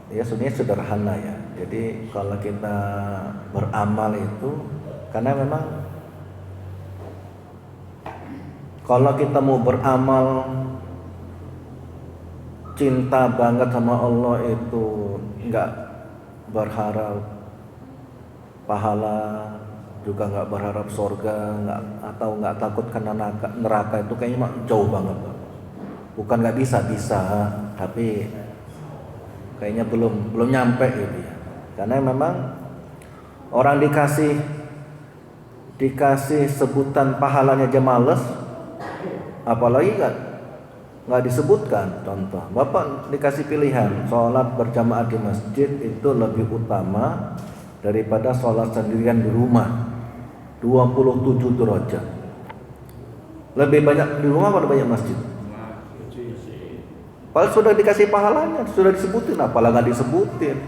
ya sebenarnya sederhana ya. Jadi kalau kita beramal itu karena memang kalau kita mau beramal cinta banget sama Allah itu nggak berharap pahala, juga nggak berharap surga, nggak takut kena neraka, itu kayaknya jauh banget. Bukan nggak bisa, tapi kayaknya belum nyampe gitu ya. Karena memang orang dikasih sebutan pahalanya aja males, apalagi nggak disebutkan. Contoh, Bapak dikasih pilihan sholat berjamaah di masjid itu lebih utama daripada sholat sendirian di rumah, 27 derajat. Lebih banyak di rumah atau banyak masjid? Padahal sudah dikasih pahalanya, sudah disebutin, apalagi nggak disebutin.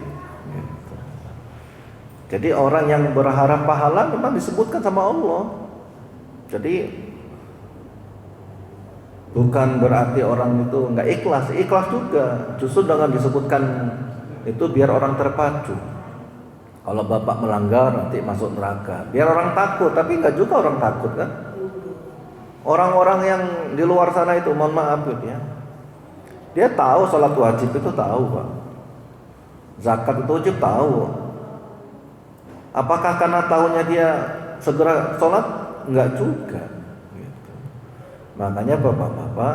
Jadi orang yang berharap pahala memang disebutkan sama Allah. Jadi bukan berarti orang itu nggak ikhlas juga. Justru dengan disebutkan itu biar orang terpacu. Kalau bapak melanggar nanti masuk neraka. Biar orang takut, tapi nggak juga orang takut kan? Orang-orang yang di luar sana itu, mohon maaf ya, dia tahu sholat wajib itu tahu pak, zakat itu wajib tahu. Apakah karena tahunya dia segera sholat? Enggak juga. Makanya bapak-bapak,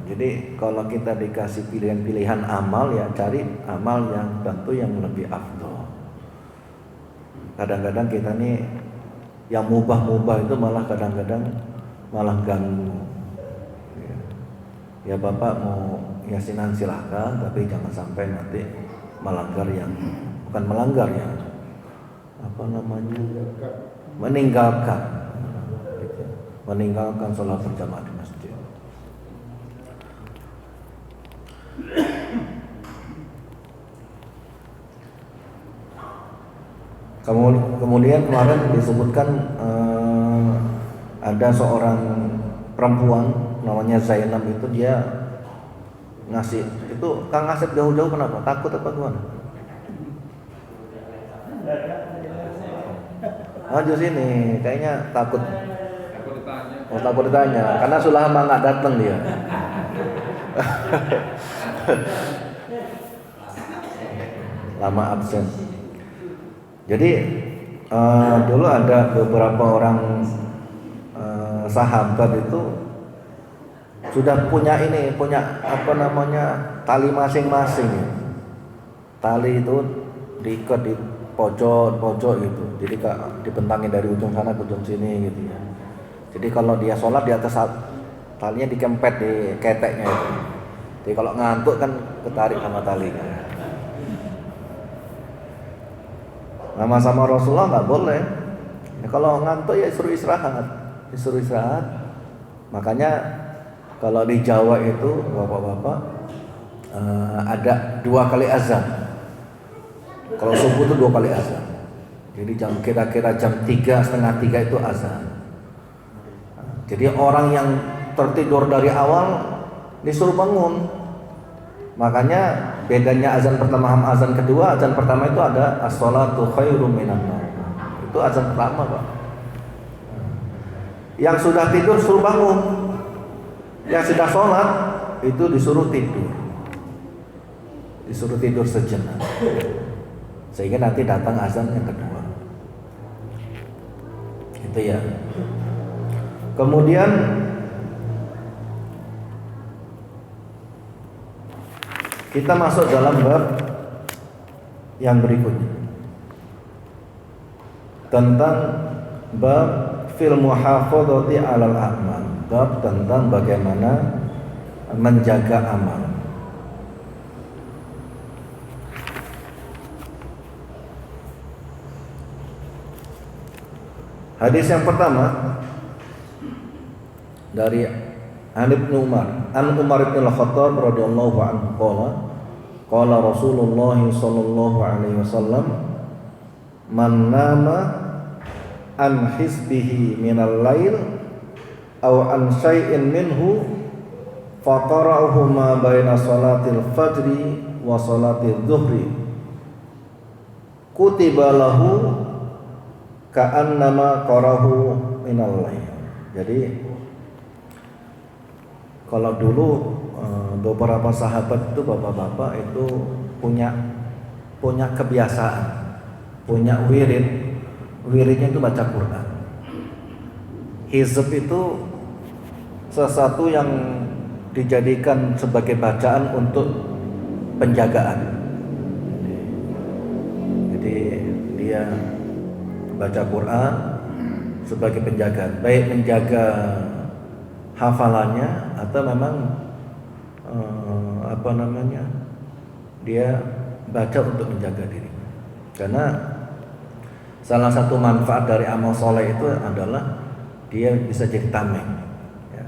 jadi kalau kita dikasih pilihan-pilihan amal ya cari amal yang tentu yang lebih afdol. Kadang-kadang kita nih yang mubah-mubah itu malah kadang-kadang malah ganggu. Ya bapak mau yasinan silahkan, tapi jangan sampai nanti melanggar yang bukan melanggar ya, apa namanya, meninggalkan sholat berjamaah di masjid. Kemudian kemarin disebutkan ada seorang perempuan namanya Zainab, itu dia ngasih itu Kang Asep jauh-jauh kenapa? Takut apa gimana? Maju sini, kayaknya takut. Takut ditanya, karena sudah lama nggak datang dia. Lama absen. Jadi dulu ada beberapa orang sahabat itu sudah punya apa namanya, tali masing-masing. Tali itu diikat di pojok gitu. Jadi dibentangin dari ujung sana ke ujung sini gitu ya. Jadi kalau dia sholat di atas talinya dikempet di keteknya itu. Jadi kalau ngantuk kan ketarik sama talinya. Sama Rasulullah nggak boleh. Ya, kalau ngantuk ya disuruh istirahat. Makanya kalau di Jawa itu bapak-bapak ada 2 kali azan. Kalau subuh itu 2 kali azan. Jadi kira-kira jam 2:30 3 itu azan. Jadi orang yang tertidur dari awal disuruh bangun. Makanya bedanya azan pertama sama azan kedua. Azan pertama itu ada as-sholatu khairum minan naum. Itu azan pertama Pak. Yang sudah tidur suruh bangun. Yang sudah sholat itu disuruh tidur. Disuruh tidur sejenak. Sehingga nanti datang azan yang kedua. Itu ya. Kemudian kita masuk dalam bab yang berikutnya tentang bab fil muhafadzati 'alal a'mal, bab tentang bagaimana menjaga amal. Hadis yang pertama dari An Umar bin Al-Khattab radhiyallahu anhu qala Rasulullah sallallahu alaihi wasallam man nama an hisbihi minal lail aw an syai'in minhu faqara'ahu ma baina salatil fajri wa salati dhuhri kutiba lahu ka'annama qarahu minal lail. Jadi kalau dulu beberapa sahabat itu bapak-bapak itu punya kebiasaan, punya wiridnya itu baca Quran. Hizb itu sesuatu yang dijadikan sebagai bacaan untuk penjagaan. Jadi dia baca Quran sebagai penjagaan, baik menjaga hafalannya atau memang dia baca untuk menjaga diri. Karena salah satu manfaat dari amal soleh itu adalah dia bisa jadi tameng, ya.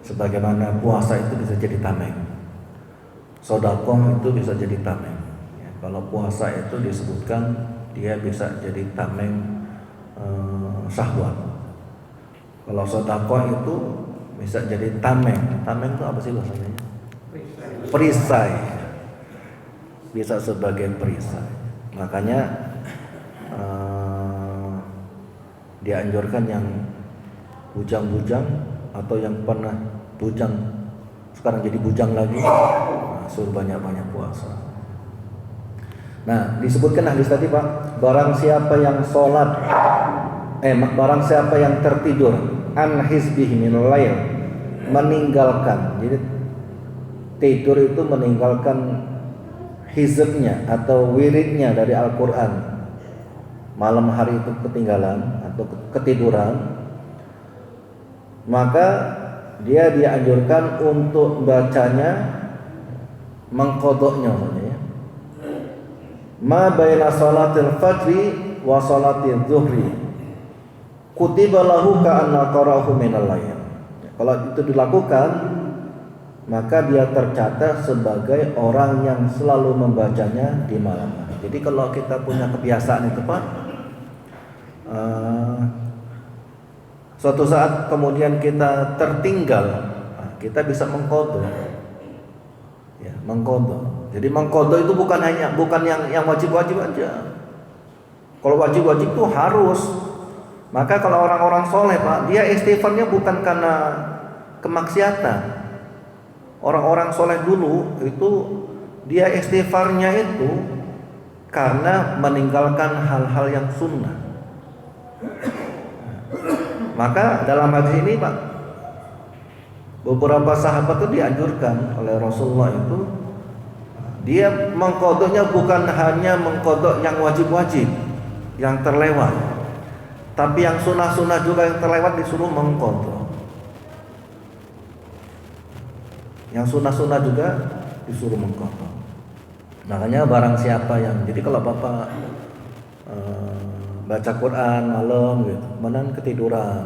Sebagaimana puasa itu bisa jadi tameng, sedekah itu bisa jadi tameng, ya. Kalau puasa itu disebutkan dia bisa jadi tameng syahwat. Kalau sedekah itu bisa jadi tameng. Tameng itu apa sih bahasanya? Perisai. Bisa sebagai perisai. Makanya dianjurkan yang bujang-bujang atau yang pernah bujang sekarang jadi bujang lagi, suruh banyak-banyak puasa. Nah, disebutkan hadis tadi Pak, barang siapa yang tertidur an hizbihi min lail, meninggalkan. Jadi tidur itu meninggalkan hizbnya atau wiridnya dari Al-Qur'an. Malam hari itu ketinggalan atau ketiduran, maka dia dianjurkan untuk bacanya, mengqadha'nya maksudnya. Ma baina salatil fajri wa salatil zuhri kutiba lahu ka'anna qarahu minal lail. Kalau itu dilakukan, maka dia tercatat sebagai orang yang selalu membacanya di malam hari. Jadi kalau kita punya kebiasaan itu Pak, suatu saat kemudian kita tertinggal, kita bisa mengqadha. Ya, mengqadha. Jadi mengqadha itu bukan yang wajib-wajib aja. Kalau wajib-wajib itu harus. Maka kalau orang-orang soleh Pak, dia istighfarnya bukan karena kemaksiatan. Orang-orang soleh dulu itu dia istighfarnya itu karena meninggalkan hal-hal yang sunnah. Maka dalam hadis ini Pak, beberapa sahabat itu dianjurkan oleh Rasulullah itu, dia mengqadha'nya bukan hanya mengqadha' yang wajib-wajib, yang terlewat, tapi yang sunnah-sunnah juga yang terlewat disuruh mengqadha'. Yang sunnah-sunnah juga disuruh mengqadha'. Makanya barang siapa yang, jadi kalau Bapak baca Quran malam gitu, kemudian ketiduran,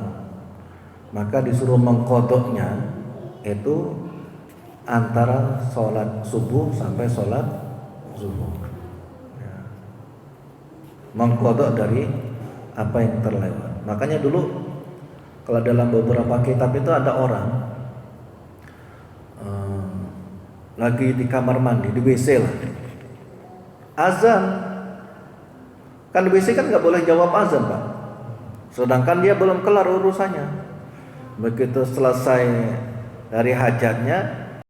maka disuruh mengqadha'nya itu antara sholat subuh sampai sholat zuhur, ya. Mengqadha' dari apa yang terlewat. Makanya dulu kalau dalam beberapa kitab itu ada orang lagi di kamar mandi, di WC lah, azan. Kan di WC kan nggak boleh jawab azan Pak, sedangkan dia belum kelar urusannya. Begitu selesai dari hajatnya,